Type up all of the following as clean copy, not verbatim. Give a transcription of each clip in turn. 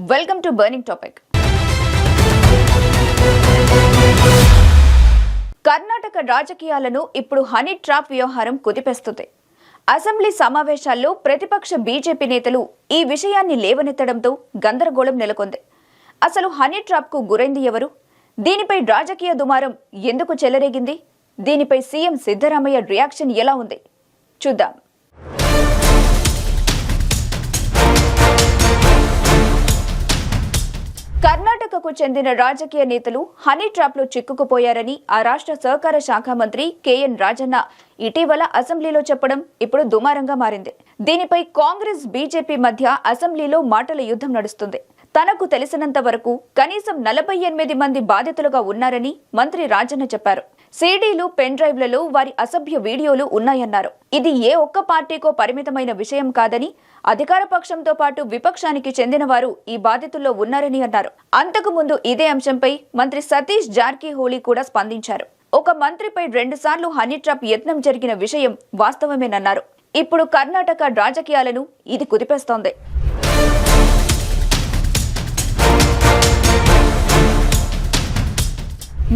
Welcome to burning topic. Karnataka రాజకీయాలను ఇప్పుడు honey trap వ్యవహారం కుదిపేస్తుంది. అసెంబ్లీ సమావేశాల్లో ప్రతిపక్ష బీజేపీ నేతలు ఈ విషయాన్ని లేవనెత్తడంతో గందరగోళం నెలకొంది. అసలు హనీ ట్రాప్ కు గురైంది ఎవరు? దీనిపై రాజకీయ దుమారం ఎందుకు చెలరేగింది? దీనిపై సీఎం సిద్ధరామయ్య రియాక్షన్ ఎలా ఉంది? చూద్దాం. కర్ణాటకకు చెందిన రాజకీయ నేతలు హనీ ట్రాప్ లో చిక్కుకుపోయారని ఆ రాష్ట్ర సహకార శాఖ మంత్రి కేఎన్ రాజన్న ఇటీవల అసెంబ్లీలో చెప్పడం ఇప్పుడు దుమారంగా మారింది. దీనిపై కాంగ్రెస్ బీజేపీ మధ్య అసెంబ్లీలో మాటల యుద్ధం నడుస్తుంది. తనకు తెలిసినంత వరకు కనీసం 48 మంది బాధితులుగా ఉన్నారని మంత్రి రాజన్న చెప్పారు. సీడీలు, పెన్ డ్రైవ్లలో వారి అసభ్య వీడియోలు ఉన్నాయన్నారు. ఇది ఏ ఒక్క పార్టీకో పరిమితమైన విషయం కాదని, అధికార పక్షంతో పాటు విపక్షానికి చెందిన వారు ఈ బాధితుల్లో ఉన్నారని అన్నారు. అంతకు ముందు ఇదే అంశంపై మంత్రి సతీష్ జార్కిహోళీ కూడా స్పందించారు. ఒక మంత్రిపై 2 సార్లు హనీ ట్రాప్ యత్నం జరిగిన విషయం వాస్తవమేనన్నారు. ఇప్పుడు కర్ణాటక రాజకీయాలను ఇది కుదిపేస్తోంది.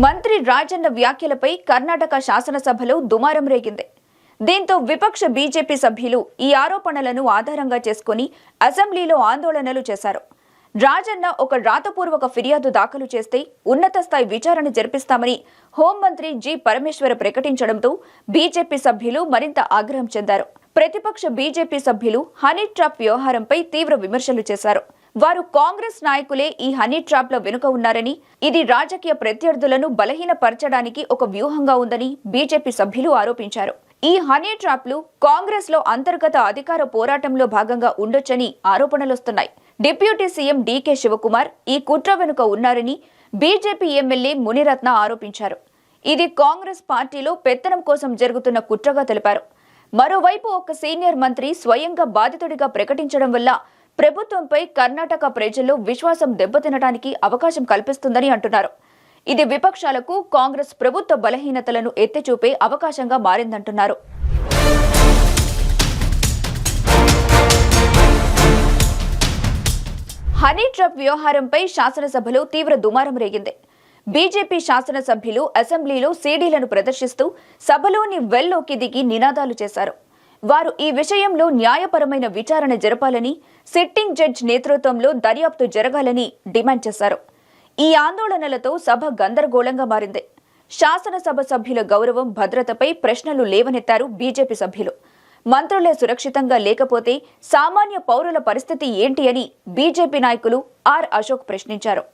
మంత్రి రాజన్న వ్యాఖ్యలపై కర్ణాటక శాసనసభలో దుమారం రేగింది. దీంతో విపక్ష బీజేపీ సభ్యులు ఈ ఆరోపణలను ఆధారంగా చేసుకుని అసెంబ్లీలో ఆందోళనలు చేశారు. రాజన్న ఒక రాతపూర్వక ఫిర్యాదు దాఖలు చేస్తే ఉన్నత స్థాయి విచారణ జరిపిస్తామని హోంమంత్రి జి పరమేశ్వర ప్రకటించడంతో బీజేపీ సభ్యులు మరింత ఆగ్రహం చెందారు. ప్రతిపక్ష బీజేపీ సభ్యులు హనీ ట్రాప్ వ్యవహారంపై తీవ్ర విమర్శలు చేశారు. వారు కాంగ్రెస్ నాయకులే ఈ హనీ ట్రాప్ లో వెనుక ఉన్నారని, ఇది రాజకీయ ప్రత్యర్థులను బలహీనపరచడానికి ఒక వ్యూహంగా ఉందని బీజేపీ సభ్యులు ఆరోపించారు. ఈ హనీ ట్రాప్లు కాంగ్రెస్ లో అంతర్గత అధికార పోరాటంలో భాగంగా ఉండొచ్చని ఆరోపణలొస్తున్నాయి. డిప్యూటీ సీఎం డీకే శివకుమార్ ఈ కుట్ర వెనుక ఉన్నారని బీజేపీ ఎమ్మెల్యే మునిరత్న ఆరోపించారు. ఇది కాంగ్రెస్ పార్టీలో పెత్తనం కోసం జరుగుతున్న కుట్రగా తెలిపారు. మరోవైపు ఒక సీనియర్ మంత్రి స్వయంగా బాధితుడిగా ప్రకటించడం వల్ల ప్రభుత్వంపై కర్ణాటక ప్రజల్లో విశ్వాసం దెబ్బతినడానికి అవకాశం కల్పిస్తుందని అంటున్నారు. ఇది విపక్షాలకు కాంగ్రెస్ ప్రభుత్వ బలహీనతలను ఎత్తిచూపే అవకాశంగా మారిందంటున్నారు. హనీ ట్రాప్ వ్యవహారంపై శాసనసభలో తీవ్ర దుమారం రేగింది. బీజేపీ శాసనసభ్యులు అసెంబ్లీలో సీడీలను ప్రదర్శిస్తూ సభలోని వెల్లోకి దిగి నినాదాలు చేశారు. వారు ఈ విషయంలో న్యాయపరమైన విచారణ జరపాలని, సిట్టింగ్ జడ్జ్ నేతృత్వంలో దర్యాప్తు జరగాలని డిమాండ్ చేశారు. ఈ ఆందోళనలతో సభ గందరగోళంగా మారింది. శాసనసభ సభ్యుల గౌరవం, భద్రతపై ప్రశ్నలు లేవనెత్తారు బీజేపీ సభ్యులు. మంత్రులే సురక్షితంగా లేకపోతే సామాన్య పౌరుల పరిస్థితి ఏంటి అని బీజేపీ నాయకులు ఆర్ అశోక్ ప్రశ్నించారు.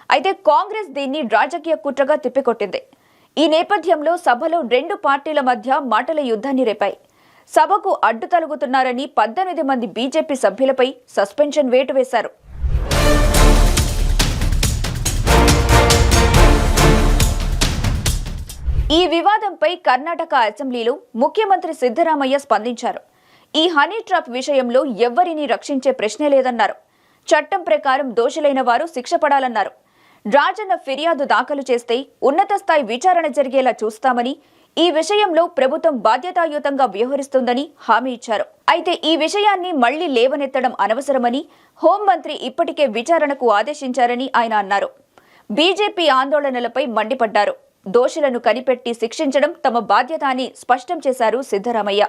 అయితే కాంగ్రెస్ దీన్ని రాజకీయ కుట్రగా తిప్పికొట్టింది. ఈ నేపథ్యంలో సభలో 2 పార్టీల మధ్య మాటల యుద్ధాన్ని రేపాయి. సభకు అడ్డు తలుగుతున్నారని 18 మంది బీజేపీ సభ్యులపై సస్పెన్షన్ వేటు వేశారు. ఈ వివాదంపై కర్ణాటక అసెంబ్లీలో ముఖ్యమంత్రి సిద్ధరామయ్య స్పందించారు. ఈ హనీ ట్రాప్ విషయంలో ఎవ్వరినీ రక్షించే ప్రశ్నే లేదన్నారు. చట్టం ప్రకారం దోషులైన వారు శిక్ష పడాలన్నారు. రాజన్న ఫిర్యాదు దాఖలు చేస్తే ఉన్నత స్థాయి విచారణ జరిగేలా చూస్తామని, ఈ విషయంలో ప్రభుత్వం బాధ్యతాయుతంగా వ్యవహరిస్తుందని హామీ ఇచ్చారు. అయితే ఈ విషయాన్ని మళ్లీ లేవనెత్తడం అనవసరమని హోంమంత్రి ఇప్పటికే విచారణకు ఆదేశించారని ఆయన అన్నారు. బీజేపీ ఆందోళనలపై మండిపడ్డారు. దోషులను కనిపెట్టి శిక్షించడం తమ బాధ్యత అని స్పష్టం చేశారు సిద్ధరామయ్య.